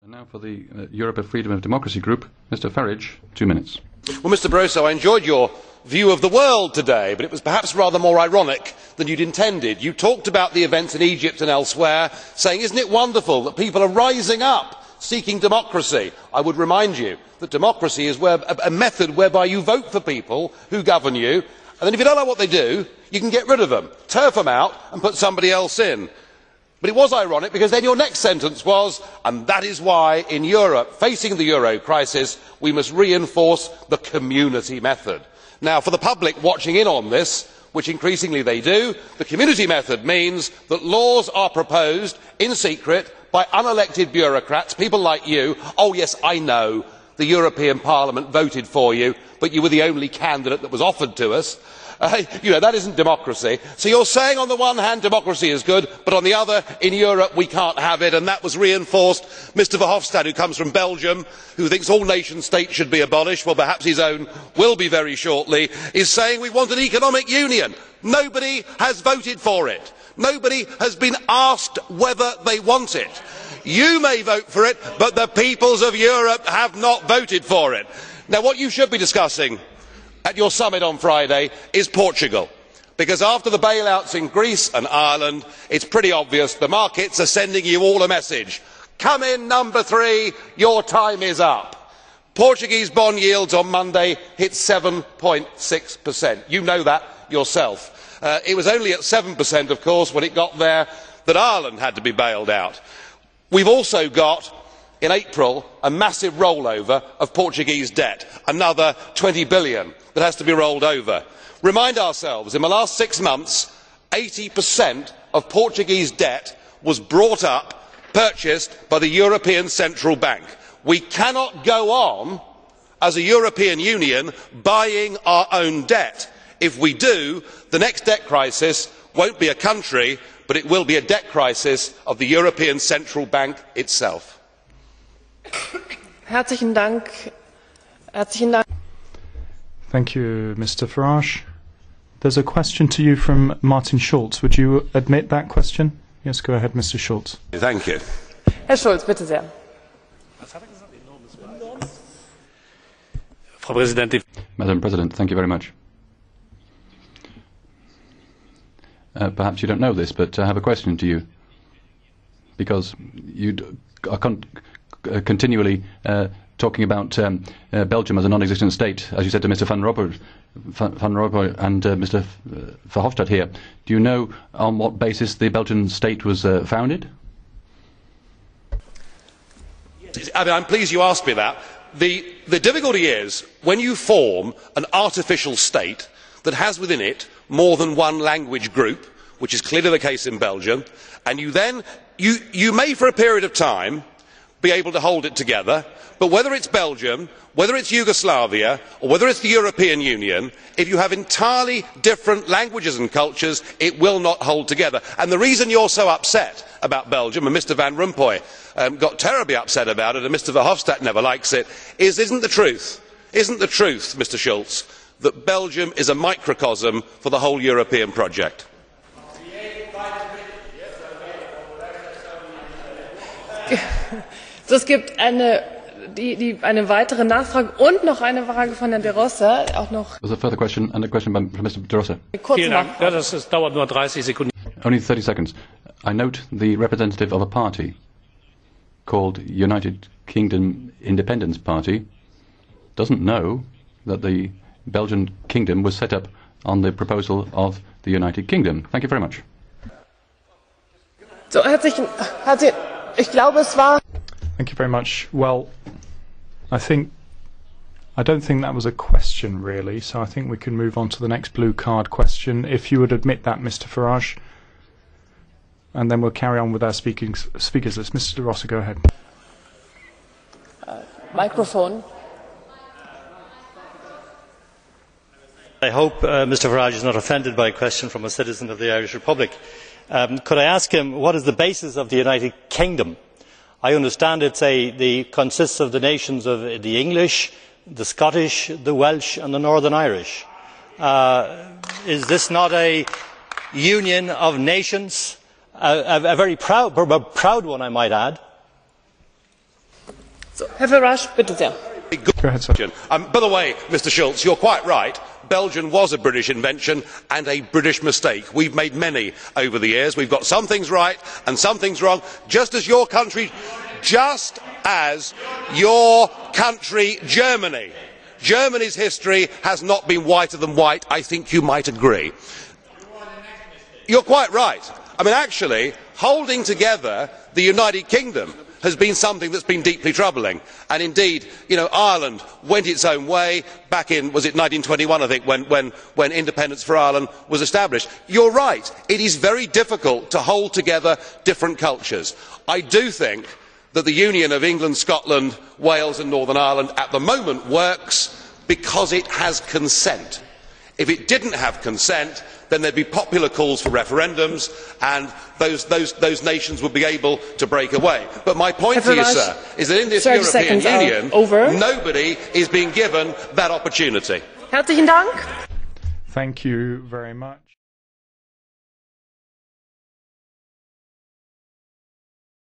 And now for the Europe of Freedom and Democracy group, Mr. Farage, 2 minutes. Well, Mr. Barroso, I enjoyed your view of the world today, but it was perhaps rather more ironic than you had intended. You talked about the events in Egypt and elsewhere, saying, isn't it wonderful that people are rising up seeking democracy? I would remind you that democracy is a method whereby you vote for people who govern you, and then if you don't like what they do, you can get rid of them, turf them out and put somebody else in. But it was ironic because then your next sentence was, and that is why in Europe, facing the euro crisis, we must reinforce the community method. Now, for the public watching in on this, which increasingly they do, the community method means that laws are proposed in secret by unelected bureaucrats, people like you. Oh yes, I know, the European Parliament voted for you, but you were the only candidate that was offered to us. That isn't democracy. So you are saying on the one hand democracy is good, but on the other, in Europe we cannot have it, and that was reinforced. Mr Verhofstadt, who comes from Belgium, who thinks all nation states should be abolished, well perhaps his own will be very shortly, is saying we want an economic union. Nobody has voted for it. Nobody has been asked whether they want it. You may vote for it, but the peoples of Europe have not voted for it. Now what you should be discussing at your summit on Friday is Portugal, because after the bailouts in Greece and Ireland, it is pretty obvious the markets are sending you all a message. Come in, number 3, your time is up. Portuguese bond yields on Monday hit 7.6%. You know that yourself. It was only at 7%, of course, when it got there that Ireland had to be bailed out. We have also got, in April, a massive rollover of Portuguese debt, another 20 billion that has to be rolled over. Remind ourselves, in the last 6 months, 80% of Portuguese debt was brought up, purchased by the European Central Bank. We cannot go on, as a European Union, buying our own debt. If we do, the next debt crisis will not be a country, but it will be a debt crisis of the European Central Bank itself. Herzlichen Dank. Thank you, Mr. Farage. There's a question to you from Martin Schulz. Would you admit that question? Yes, go ahead, Mr. Schulz. Thank you. Herr Schulz, bitte sehr. Madam President, thank you very much. Perhaps you don't know this, but I have a question to you, because you are continually talking about Belgium as a non-existent state, as you said to Mr. Van Rompuy and Mr. Verhofstadt here. Do you know on what basis the Belgian state was founded? I am pleased you asked me that. The difficulty is when you form an artificial state that has within it more than one language group, which is clearly the case in Belgium, and you may for a period of time be able to hold it together, but whether it is Belgium, whether it is Yugoslavia or whether it is the European Union, if you have entirely different languages and cultures, it will not hold together. And the reason you are so upset about Belgium, and Mr Van Rompuy got terribly upset about it and Mr Verhofstadt never likes it, isn't the truth, Mr Schulz, that Belgium is a microcosm for the whole European project? So, es gibt eine weitere Nachfrage und noch eine Frage von Herrn de Rossa. Auch noch. There's a further question and a question from Mr. de Rossa. Das dauert nur 30 Sekunden. Only 30 seconds. I note the representative of a party called United Kingdom Independence Party doesn't know that the Belgian kingdom was set up on the proposal of the United Kingdom. Thank you very much. So, ich glaube, es war. Thank you very much. Well, I don't think that was a question really, so I think we can move on to the next blue card question, if you would admit that, Mr. Farage. And then we'll carry on with our speakers list. Mr. De Rossa, go ahead. Microphone. I hope Mr Farage is not offended by a question from a citizen of the Irish Republic. Could I ask him what is the basis of the United Kingdom? I understand it consists of the nations of the English, the Scottish, the Welsh and the Northern Irish. Is this not a union of nations? A very proud one, I might add. So, Herr Farage, bitte sehr. Go ahead, sir. By the way, Mr Schulz, you are quite right. Belgium was a British invention and a British mistake. We have made many over the years. We have got some things right and some things wrong, just as your country, Germany. Germany's history has not been whiter than white. I think you might agree. You are quite right. I mean, actually, holding together the United Kingdom has been something that has been deeply troubling, and indeed Ireland went its own way back in, was it 1921, I think, when independence for Ireland was established. You are right, it is very difficult to hold together different cultures. I do think that the union of England, Scotland, Wales and Northern Ireland at the moment works because it has consent. If it did not have consent, then there would be popular calls for referendums and those nations would be able to break away. But my point to you, sir, is that in this European Union, nobody is being given that opportunity. Herzlichen Dank. Thank you very much.